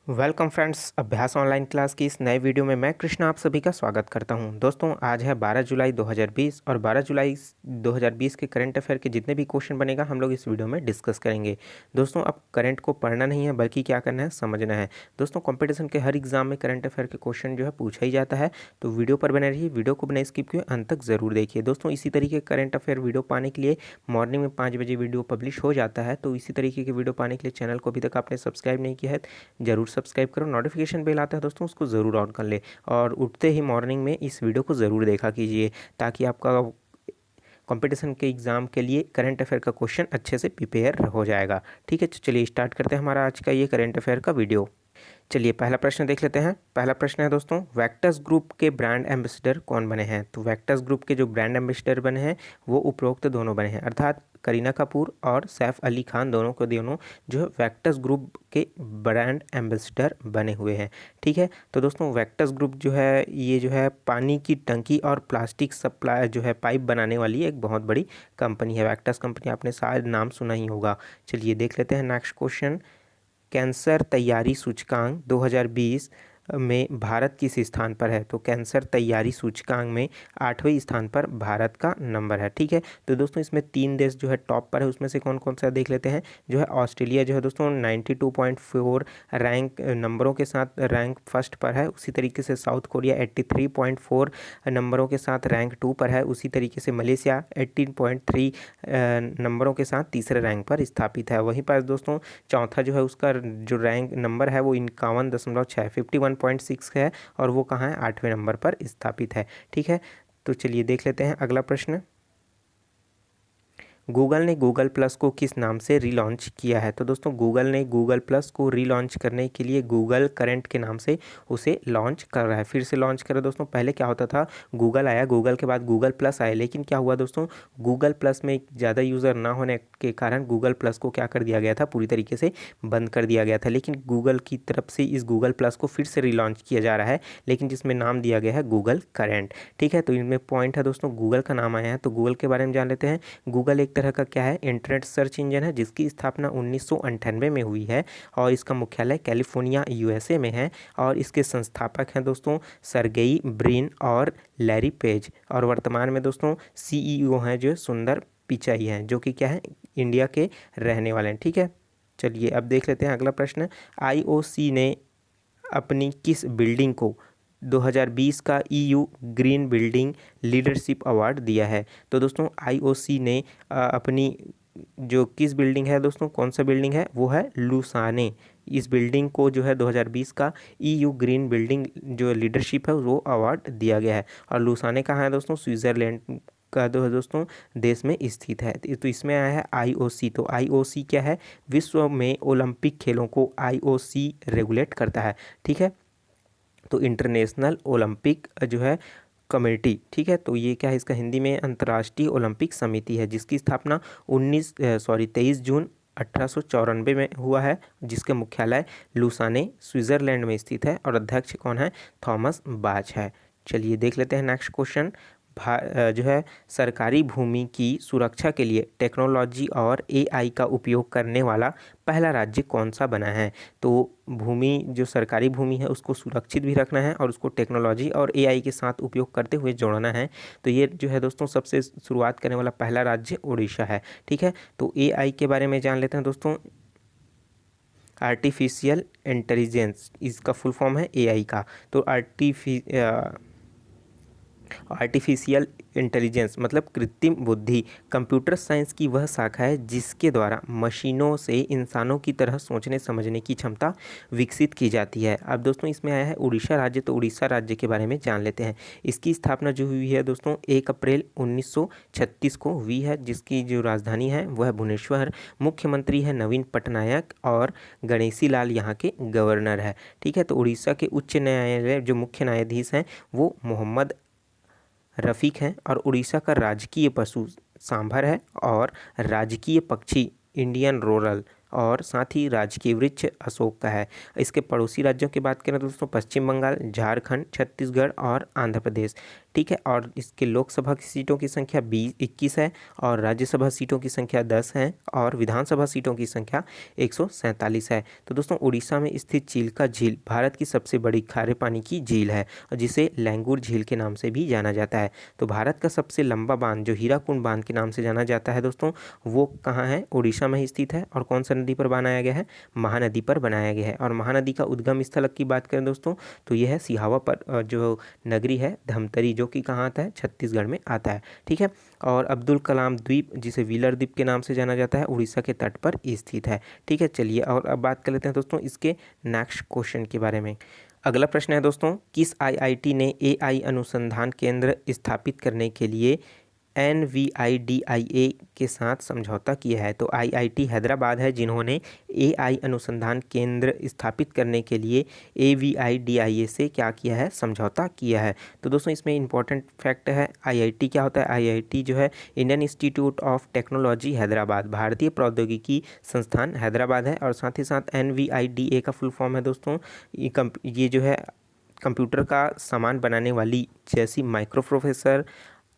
Welcome friends, अभ्यास online class की इस नए वीडियो में मैं कृष्णा आप सभी का स्वागत करता हूं। दोस्तों आज है 12 जुलाई 2020 और 12 जुलाई 2020 के करंट अफेयर के जितने भी क्वेश्चन बनेगा हम लोग इस वीडियो में डिस्कस करेंगे। दोस्तों अब करंट को पढ़ना नहीं है बल्कि क्या करना है, समझना है। दोस्तों कंपटीशन के हर एग्जाम में करंट अफेयर के क्वेश्चन जो है पूछा ही जाता है, तो वीडियो पर बने रहिए, वीडियो को बिना स्किप किए अंत तक जरूर देखिए। दोस्तों इसी तरीके करंट अफेयर वीडियो पाने के लिए मॉर्निंग में 5 बजे वीडियो पब्लिश हो जाता है, तो इसी तरीके के वीडियो पाने के लिए चैनल को अभी तक आपने सब्सक्राइब नहीं किया है जरूर सब्सक्राइब करो। नोटिफिकेशन बेल आता है दोस्तों, उसको ज़रूर ऑन कर ले और उठते ही मॉर्निंग में इस वीडियो को ज़रूर देखा कीजिए ताकि आपका कंपटीशन के एग्जाम के लिए करंट अफेयर का क्वेश्चन अच्छे से प्रिपेयर हो जाएगा। ठीक है, तो चलिए स्टार्ट करते हैं हमारा आज का ये करंट अफेयर का वीडियो। चलिए पहला प्रश्न देख लेते हैं। पहला प्रश्न है दोस्तों, वैक्टस ग्रुप के ब्रांड एम्बेसडर कौन बने हैं? तो वैक्टस ग्रुप के जो ब्रांड एम्बेसडर बने हैं वो उपरोक्त दोनों बने हैं, अर्थात करीना कपूर और सैफ अली खान दोनों को दोनों जो है वैक्टस ग्रुप के ब्रांड एम्बेसडर बने हुए हैं। ठीक है, तो दोस्तों वैक्टस ग्रुप जो है ये जो है पानी की टंकी और प्लास्टिक सप्लाई जो है पाइप बनाने वाली एक बहुत बड़ी कंपनी है। वैक्टस कंपनी आपने शायद नाम सुना ही होगा। चलिए देख लेते हैं नेक्स्ट क्वेश्चन। कैंसर तैयारी सूचकांक 2020 में भारत किस स्थान पर है? तो कैंसर तैयारी सूचकांक में 8वें स्थान पर भारत का नंबर है। ठीक है, तो दोस्तों इसमें 3 देश जो है टॉप पर है, उसमें से कौन कौन सा देख लेते हैं। जो है ऑस्ट्रेलिया जो है दोस्तों 92.4 रैंक नंबरों के साथ रैंक फर्स्ट पर है। उसी तरीके से साउथ कोरिया 83.4 नंबरों के साथ रैंक 2 पर है। उसी तरीके से मलेशिया 18.3 नंबरों के साथ तीसरे रैंक पर स्थापित है। वहीं पर दोस्तों चौथा जो है उसका जो रैंक नंबर है वो 51.6 51.6 है और वो कहाँ है, 8वें नंबर पर स्थापित है। ठीक है, तो चलिए देख लेते हैं अगला प्रश्न। गूगल ने गूगल प्लस को किस नाम से रीलॉन्च किया है? तो दोस्तों गूगल ने गूगल प्लस को रीलॉन्च करने के लिए गूगल करंट के नाम से उसे लॉन्च कर रहा है, फिर से लॉन्च कर रहा है। दोस्तों पहले क्या होता था, गूगल आया, गूगल के बाद गूगल प्लस आया, लेकिन क्या हुआ दोस्तों, गूगल प्लस में ज़्यादा यूज़र ना होने के कारण गूगल प्लस को क्या कर दिया गया था, पूरी तरीके से बंद कर दिया गया था। लेकिन गूगल की तरफ से इस गूगल प्लस को फिर से रीलॉन्च किया जा रहा है, लेकिन जिसमें नाम दिया गया है गूगल करंट। ठीक है, तो इनमें पॉइंट है दोस्तों, गूगल का नाम आया है तो गूगल के बारे में जान लेते हैं। गूगल एक तरह का क्या है, इंटरनेट सर्च इंजन है, जिसकी स्थापना 1998 में हुई है और इसका मुख्यालय कैलिफोर्निया यूएसए में है। और इसके संस्थापक हैं दोस्तों सर्गेई ब्रिन और लैरी पेज, और वर्तमान में दोस्तों सीईओ हैं जो सुंदर पिचाई हैं, जो कि क्या है, इंडिया के रहने वाले हैं। ठीक है, चलिए अब देख लेते हैं अगला प्रश्न। आईओसी ने अपनी किस बिल्डिंग को 2020 का EU green building leadership award दिया है? तो दोस्तों आईओसी ने अपनी जो किस बिल्डिंग है दोस्तों, कौन सा बिल्डिंग है, वो है लुसाने। इस बिल्डिंग को जो है 2020 का ईयू ग्रीन बिल्डिंग जो लीडरशिप है वो अवार्ड दिया गया है। और लुसाने कहाँ है दोस्तों, स्विट्ज़रलैंड का दोस्तों देश में स्थित है। तो इसमें आया है आईओसी। तो आईओसी क्या है, विश्व में ओलंपिक खेलों को आईओसी रेगुलेट करता है। ठीक है, तो इंटरनेशनल ओलंपिक जो है कमेटी। ठीक है, तो ये क्या है, इसका हिंदी में अंतर्राष्ट्रीय ओलंपिक समिति है, जिसकी स्थापना 23 जून 1894 में हुआ है, जिसके मुख्यालय लुसाने स्विट्ज़रलैंड में स्थित है और अध्यक्ष कौन है, थॉमस बाच है। चलिए देख लेते हैं नेक्स्ट क्वेश्चन। जो है सरकारी भूमि की सुरक्षा के लिए टेक्नोलॉजी और एआई का उपयोग करने वाला पहला राज्य कौन सा बना है? तो भूमि जो सरकारी भूमि है उसको सुरक्षित भी रखना है और उसको टेक्नोलॉजी और एआई के साथ उपयोग करते हुए जोड़ना है। तो ये जो है दोस्तों सबसे शुरुआत करने वाला पहला राज्य उड़ीसा है। ठीक है, तो एआई के बारे में जान लेते हैं दोस्तों। आर्टिफिशियल इंटेलिजेंस इसका फुल फॉर्म है एआई का। तो आर्टिफिशियल इंटेलिजेंस मतलब कृत्रिम बुद्धि कंप्यूटर साइंस की वह शाखा है जिसके द्वारा मशीनों से इंसानों की तरह सोचने समझने की क्षमता विकसित की जाती है। अब दोस्तों इसमें आया है उड़ीसा राज्य, तो उड़ीसा राज्य के बारे में जान लेते हैं। इसकी स्थापना जो हुई है दोस्तों 1 अप्रैल 1936 को हुई है, जिसकी जो राजधानी है वह भुवनेश्वर। मुख्यमंत्री है नवीन पटनायक और गणेशी लाल यहाँ के गवर्नर है। ठीक है, तो उड़ीसा के उच्च न्यायालय जो मुख्य न्यायाधीश हैं वो मोहम्मद रफ़ीक हैं और उड़ीसा का राजकीय पशु सांभर है और राजकीय पक्षी इंडियन रोरल और साथ ही राजकीय वृक्ष अशोक का है। इसके पड़ोसी राज्यों की बात करें तो दोस्तों पश्चिम बंगाल, झारखंड, छत्तीसगढ़ और आंध्र प्रदेश। ठीक है। और इसके लोकसभा की सीटों की संख्या 21 है और राज्यसभा सीटों की संख्या 10 है और विधानसभा सीटों की संख्या 147 है। तो दोस्तों उड़ीसा में स्थित चिल्का झील भारत की सबसे बड़ी खारे पानी की झील है और जिसे लैंगूर झील के नाम से भी जाना जाता है। तो भारत का सबसे लंबा बांध जो हीराकुंड बांध के नाम से जाना जाता है दोस्तों, वो कहाँ है? उड़ीसा में ही स्थित है। और कौन सा नदी पर बनाया गया है? महानदी पर बनाया गया है। और महानदी का उद्गम स्थल की बात करें दोस्तों, तो यह है सिहावा पर जो नगरी है धमतरी, जो कि कहाँ आता है? छत्तीसगढ़ में आता है। ठीक है। और अब्दुल कलाम द्वीप, जिसे व्हीलर द्वीप के नाम से जाना जाता है, उड़ीसा के तट पर स्थित है। ठीक है। चलिए और अब बात कर लेते हैं दोस्तों इसके नेक्स्ट क्वेश्चन के बारे में। अगला प्रश्न है दोस्तों, किस आईआईटी ने एआई अनुसंधान केंद्र स्थापित करने के लिए NVIDIA के साथ समझौता किया है? तो आईआईटी हैदराबाद है जिन्होंने एआई अनुसंधान केंद्र स्थापित करने के लिए AVIDIA से क्या किया है? समझौता किया है। तो दोस्तों इसमें इंपॉर्टेंट फैक्ट है, आईआईटी क्या होता है? आईआईटी जो है Indian institute of technology Hyderabad, भारतीय प्रौद्योगिकी संस्थान हैदराबाद है। और साथ ही साथ NVIDIA का फुल फॉर्म है दोस्तों, ये जो है कंप्यूटर का सामान बनाने वाली, जैसी micro processor,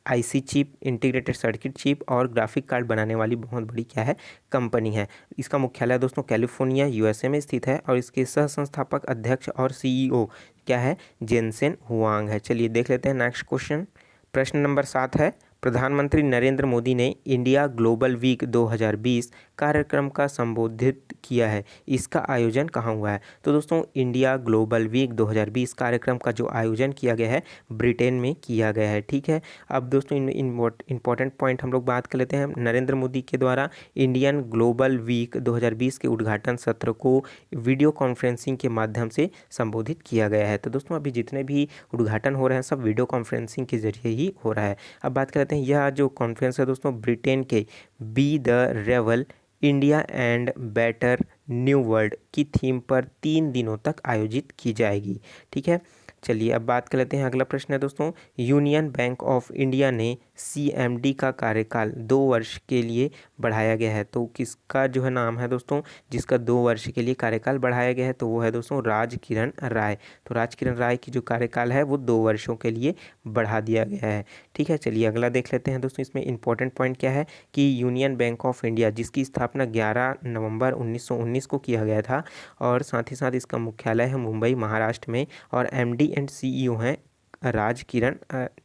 IC chip, integrated circuit chip और ग्राफिक कार्ड बनाने वाली बहुत बड़ी क्या है? कंपनी है। इसका मुख्यालय दोस्तों कैलिफोर्निया USA में स्थित है और इसके सह संस्थापक अध्यक्ष और CEO क्या है? जेनसेन हुआंग है। चलिए देख लेते हैं नेक्स्ट क्वेश्चन। प्रश्न नंबर 7 है, प्रधानमंत्री नरेंद्र मोदी ने इंडिया ग्लोबल वीक 2020 कार्यक्रम का संबोधित किया है, इसका आयोजन कहाँ हुआ है? तो दोस्तों इंडिया ग्लोबल वीक 2020 कार्यक्रम का जो आयोजन किया गया है ब्रिटेन में किया गया है। ठीक है। अब दोस्तों इनमें इंपॉर्टेंट पॉइंट हम लोग बात कर लेते हैं। नरेंद्र मोदी के द्वारा इंडियन ग्लोबल वीक 2020 के उद्घाटन सत्र को वीडियो कॉन्फ्रेंसिंग के माध्यम से संबोधित किया गया है। तो दोस्तों अभी जितने भी उद्घाटन हो रहे हैं सब वीडियो कॉन्फ्रेंसिंग के जरिए ही हो रहा है। अब बात करते हैं, यह जो कॉन्फ्रेंस है दोस्तों ब्रिटेन के be the revival India and better new world की थीम पर 3 दिनों तक आयोजित की जाएगी। ठीक है। चलिए अब बात कर लेते हैं, अगला प्रश्न है दोस्तों, यूनियन बैंक ऑफ इंडिया ने CMD का कार्यकाल 2 वर्ष के लिए बढ़ाया गया है। तो किसका जो है नाम है दोस्तों जिसका 2 वर्ष के लिए कार्यकाल बढ़ाया गया है? तो वो है दोस्तों राजकिरण राय। तो राजकिरण राय की जो कार्यकाल है वो 2 वर्षों के लिए बढ़ा दिया गया है। ठीक है। चलिए अगला देख लेते हैं दोस्तों, इसमें इंपॉर्टेंट पॉइंट क्या है कि यूनियन बैंक ऑफ इंडिया जिसकी स्थापना 11 नवंबर 1919 को किया गया था और साथ ही साथ इसका मुख्यालय है मुंबई महाराष्ट्र में और MD एंड CEO हैं राजकिरण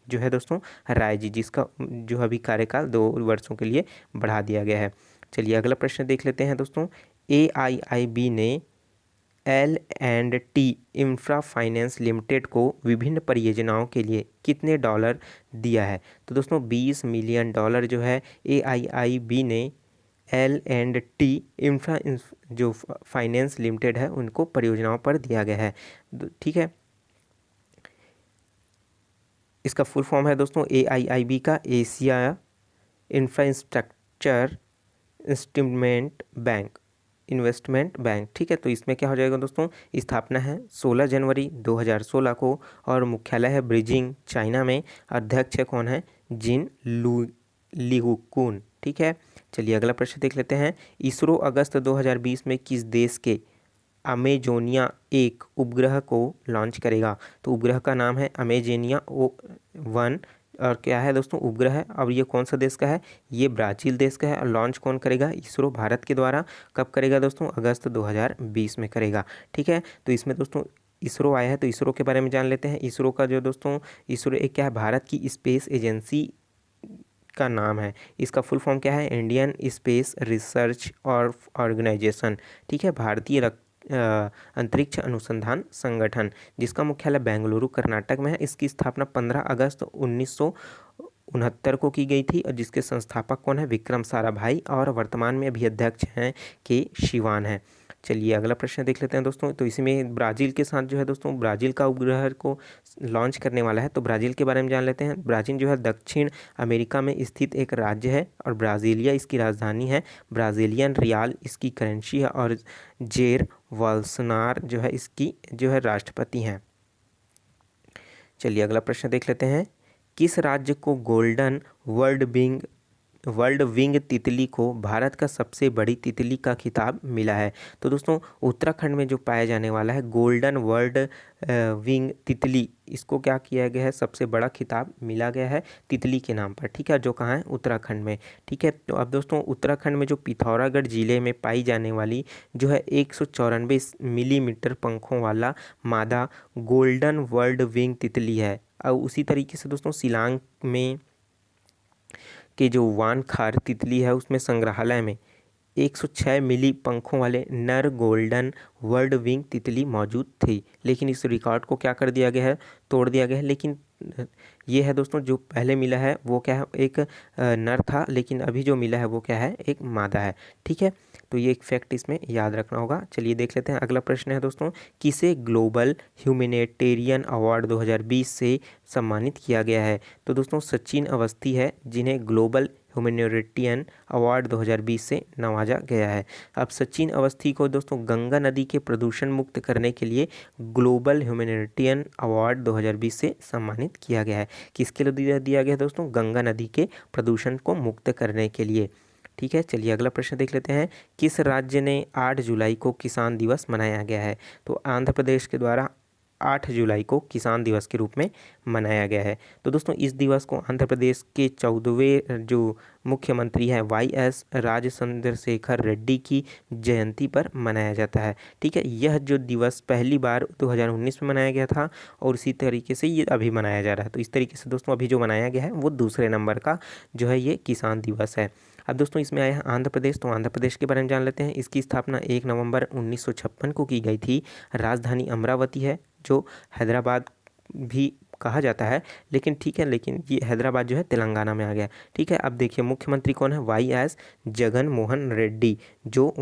जो है दोस्तों राय जी, जिसका जो अभी कार्यकाल 2 वर्षों के लिए बढ़ा दिया गया है। चलिए अगला प्रश्न देख लेते हैं दोस्तों, AIIB ने L&T इंफ्रा फाइनेंस लिमिटेड को विभिन्न परियोजनाओं के लिए कितने डॉलर दिया है? तो दोस्तों $20 मिलियन जो है AIIB ने L&T इंफ्रा जो फाइनेंस लिमिटेड है उनको परियोजनाओं पर दिया गया है। ठीक है। इसका फुल फॉर्म है दोस्तों AIIB का एशिया इंफ्रास्ट्रक्चर इन्वेस्टमेंट बैंक। ठीक है। तो इसमें क्या हो जाएगा दोस्तों, स्थापना है 16 जनवरी 2016 को और मुख्यालय है बीजिंग चाइना में। अध्यक्ष है कौन है? जिन लिगुकुन। ठीक है। चलिए अगला प्रश्न देख लेते हैं, इसरो अगस्त 2020 में किस देश के अमेजोनिया 1 उपग्रह को लॉन्च करेगा? तो उपग्रह का नाम है अमेजोनिया 1 और क्या है दोस्तों उपग्रह है। अब ये कौन सा देश का है? ये ब्राज़ील देश का है। और लॉन्च कौन करेगा? इसरो भारत के द्वारा। कब करेगा दोस्तों? अगस्त 2020 में करेगा। ठीक है। तो इसमें दोस्तों इसरो आया है तो इसरो के बारे में जान लेते हैं। इसरो का जो दोस्तों इसरो एक क्या है? भारत की स्पेस एजेंसी का नाम है। इसका फुल फॉर्म क्या है? इंडियन स्पेस रिसर्च और ऑर्गेनाइजेशन। ठीक है। भारतीय अंतरिक्ष अनुसंधान संगठन, जिसका मुख्यालय बेंगलुरु कर्नाटक में है। इसकी स्थापना 15 अगस्त 1969 को की गई थी और जिसके संस्थापक कौन है? विक्रम साराभाई और वर्तमान में अभी अध्यक्ष हैं के शिवान है। चलिए अगला प्रश्न देख लेते हैं दोस्तों, तो इसमें ब्राज़ील के साथ जो है दोस्तों ब्राज़ील का उपग्रह को लॉन्च करने वाला है। तो ब्राज़ील के बारे में जान लेते हैं। ब्राज़ील जो है दक्षिण अमेरिका में स्थित एक राज्य है और ब्राज़ीलिया इसकी राजधानी है। ब्राज़ीलियन रियाल इसकी करेंसी है और जेर बोल्सोनारो जो है इसकी जो है राष्ट्रपति हैं। चलिए अगला प्रश्न देख लेते हैं, किस राज्य को golden world being world wing तितली को भारत का सबसे बड़ी तितली का खिताब मिला है। तो दोस्तों उत्तराखंड में जो पाया जाने वाला है गोल्डन वर्ल्ड विंग तितली, इसको क्या किया गया है, सबसे बड़ा खिताब मिला गया है तितली के नाम पर, ठीक है, जो कहाँ है, उत्तराखंड में। ठीक है, तो अब दोस्तों उत्तराखंड में जो पिथौरागढ़ जिले में पाई जाने वाली जो है 194 मिलीमीटर पंखों वाला मादा गोल्डन वर्ल्ड विंग तितली है। और उसी तरीके से दोस्तों शिलांग में के जो वानखार तितली है उसमें संग्रहालय में 106 मिली पंखों वाले नर गोल्डन वर्ल्ड विंग तितली मौजूद थी, लेकिन इस रिकॉर्ड को क्या कर दिया गया है, तोड़ दिया गया है। लेकिन ये है दोस्तों, जो पहले मिला है वो क्या है, एक नर था, लेकिन अभी जो मिला है वो क्या है, एक मादा है। ठीक है, तो ये एक फैक्ट इसमें याद रखना होगा। चलिए देख लेते हैं अगला प्रश्न है दोस्तों, किसे ग्लोबल ह्यूमैनिटेरियन अवार्ड 2020 से सम्मानित किया गया है। तो दोस्तों सचिन अवस्थी है जिन्हें ग्लोबल ह्यूमैनिटेरियन अवार्ड 2020 से नवाजा गया है। अब सचिन अवस्थी को दोस्तों गंगा नदी के प्रदूषण मुक्त करने के लिए ग्लोबल ह्यूमैनिटेरियन अवार्ड 2020 से सम्मानित किया गया है। किसके लिए दिया गया दोस्तों, गंगा नदी के प्रदूषण को मुक्त करने के लिए। ठीक है, चलिए अगला प्रश्न देख लेते हैं, किस राज्य ने 8 जुलाई को किसान दिवस मनाया गया है। तो आंध्र प्रदेश के द्वारा 8 जुलाई को किसान दिवस के रूप में मनाया गया है। तो दोस्तों इस दिवस को आंध्र प्रदेश के 14वें जो मुख्यमंत्री हैं YS राजचंद्रशेखर रेड्डी की जयंती पर मनाया जाता है। ठीक है, यह जो दिवस पहली बार 2019 में मनाया गया था और इसी तरीके से ये अभी मनाया जा रहा है। तो इस तरीके से दोस्तों अभी जो मनाया गया है वो दूसरे नंबर का जो है ये किसान दिवस है। अब दोस्तों इसमें आया है आंध्र प्रदेश, तो आंध्र प्रदेश के बारे में जान लेते हैं। इसकी स्थापना 1 नवंबर 1956 को की गई थी। राजधानी अमरावती है, जो हैदराबाद भी कहा जाता है, लेकिन ठीक है, लेकिन ये हैदराबाद जो है तेलंगाना में आ गया। ठीक है, अब देखिए मुख्यमंत्री कौन है, YS जगन मोहन रेड्डी, जो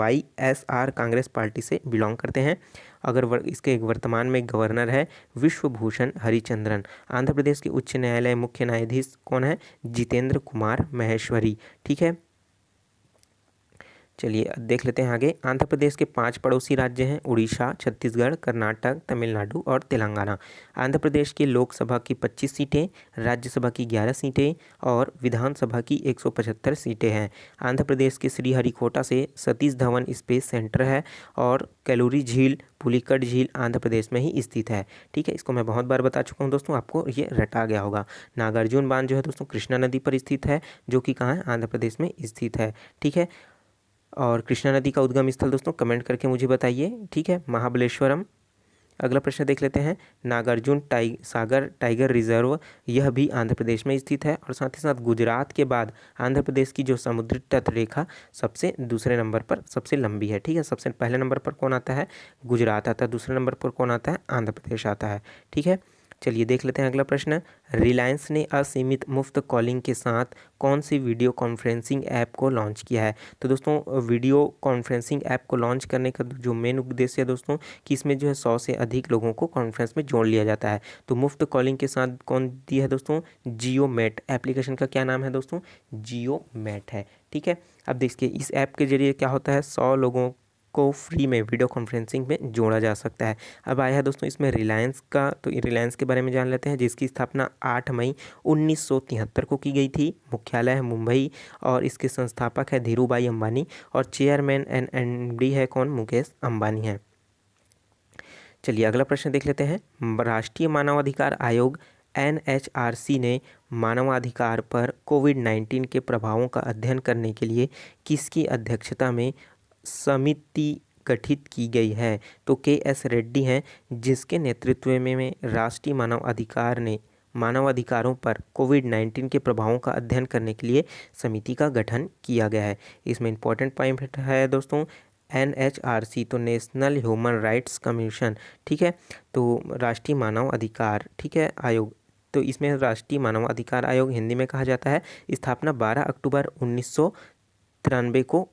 YSR कांग्रेस पार्टी से बिलोंग करते हैं। अगर इसके वर्तमान में गवर्नर है विश्वभूषण हरिचंद्रन। आंध्र प्रदेश के उच्च न्यायालय मुख्य न्यायाधीश कौन है, जितेंद्र कुमार महेश्वरी। ठीक है, चलिए देख लेते हैं आगे। आंध्र प्रदेश के 5 पड़ोसी राज्य हैं, उड़ीसा, छत्तीसगढ़, कर्नाटक, तमिलनाडु और तेलंगाना। आंध्र प्रदेश की लोकसभा की 25 सीटें, राज्यसभा की 11 सीटें और विधानसभा की 175 सीटें हैं। आंध्र प्रदेश के श्रीहरिकोटा से सतीश धवन स्पेस सेंटर है और कैलोरी झील, पुलिकट झील आंध्र प्रदेश में ही स्थित है। ठीक है, इसको मैं बहुत बार बता चुका हूँ दोस्तों, आपको ये रटा गया होगा। नागार्जुन बांध जो है दोस्तों कृष्णा नदी पर स्थित है, जो कि कहाँ है, आंध्र प्रदेश में स्थित है। ठीक है, और कृष्णा नदी का उद्गम स्थल दोस्तों कमेंट करके मुझे बताइए। ठीक है, महाबलेश्वरम। अगला प्रश्न देख लेते हैं, नागार्जुन सागर टाइगर रिजर्व, यह भी आंध्र प्रदेश में स्थित है। और साथ ही साथ गुजरात के बाद आंध्र प्रदेश की जो समुद्री तट रेखा सबसे दूसरे नंबर पर सबसे लंबी है। ठीक है, सबसे पहले नंबर पर कौन आता है, गुजरात आता है, दूसरे नंबर पर कौन आता है, आंध्र प्रदेश आता है। ठीक है, चलिए देख लेते हैं अगला प्रश्न, रिलायंस ने असीमित मुफ्त कॉलिंग के साथ कौन सी वीडियो कॉन्फ्रेंसिंग ऐप को लॉन्च किया है। तो दोस्तों वीडियो कॉन्फ्रेंसिंग ऐप को लॉन्च करने का जो मेन उद्देश्य है दोस्तों कि इसमें जो है 100 से अधिक लोगों को कॉन्फ्रेंस में जोड़ लिया जाता है। तो मुफ्त कॉलिंग के साथ कौन दी है दोस्तों, जियो मैट। एप्लीकेशन का क्या नाम है दोस्तों, जियो मैट है। ठीक है, अब देखिए इस ऐप के जरिए क्या होता है, 100 लोगों को फ्री में वीडियो कॉन्फ्रेंसिंग में जोड़ा जा सकता है। अब आया है दोस्तों इसमें रिलायंस का, तो रिलायंस के बारे में जान लेते हैं, जिसकी स्थापना 8 मई 1973 को की गई थी। मुख्यालय है मुंबई और इसके संस्थापक है धीरूभाई अंबानी और चेयरमैन एंड MD है कौन, मुकेश अंबानी है। चलिए अगला प्रश्न देख लेते हैं, राष्ट्रीय मानवाधिकार आयोग NHRC ने मानवाधिकार पर कोविड-19 के प्रभावों का अध्ययन करने के लिए किसकी अध्यक्षता में समिति गठित की गई है। तो KS रेड्डी हैं, जिसके नेतृत्व में राष्ट्रीय मानवाधिकारों पर कोविड-19 के प्रभावों का अध्ययन करने के लिए समिति का गठन किया गया है। इसमें इंपॉर्टेंट पॉइंट है दोस्तों, NHRC तो नेशनल ह्यूमन राइट्स कमीशन। ठीक है, तो राष्ट्रीय मानव अधिकार, ठीक है, आयोग, तो इसमें राष्ट्रीय मानव अधिकार आयोग हिंदी में कहा जाता है। स्थापना 12 अक्टूबर 1993 को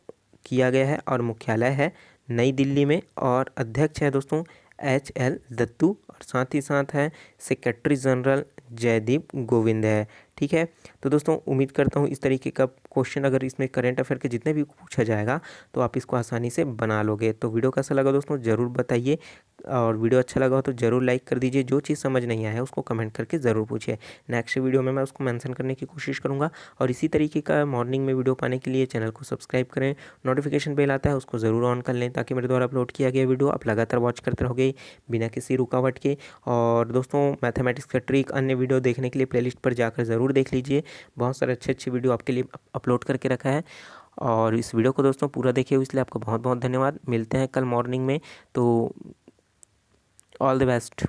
किया गया है और मुख्यालय है नई दिल्ली में और अध्यक्ष है दोस्तों HL दत्तू और साथ ही साथ है सेक्रेटरी जनरल जयदीप गोविंद है। ठीक है। तो दोस्तों उम्मीद करता हूँ इस तरीके का क्वेश्चन अगर इसमें करंट अफेयर के जितने भी पूछा जाएगा तो आप इसको आसानी से बना लोगे। तो वीडियो कैसा लगा दोस्तों ज़रूर बताइए, और वीडियो अच्छा लगा हो तो ज़रूर लाइक कर दीजिए। जो चीज़ समझ नहीं आया है उसको कमेंट करके ज़रूर पूछिए, नेक्स्ट वीडियो में मैं उसको मेंशन करने की कोशिश करूँगा। और इसी तरीके का मॉर्निंग में वीडियो पाने के लिए चैनल को सब्सक्राइब करें, नोटिफिकेशन बेल आता है उसको ज़रूर ऑन कर लें ताकि मेरे द्वारा अपलोड किया गया वीडियो आप लगातार वॉच करते रहोगे बिना किसी रुकावट के। और दोस्तों मैथमेटिक्स का ट्रिक अन्य वीडियो देखने के लिए प्लेलिस्ट पर जाकर ज़रूर देख लीजिए, बहुत सारे अच्छे अच्छे वीडियो आपके लिए अपलोड करके रखा है। और इस वीडियो को दोस्तों पूरा देखे हुए इसलिए आपका बहुत बहुत धन्यवाद। मिलते हैं कल मॉर्निंग में, तो ऑल द बेस्ट।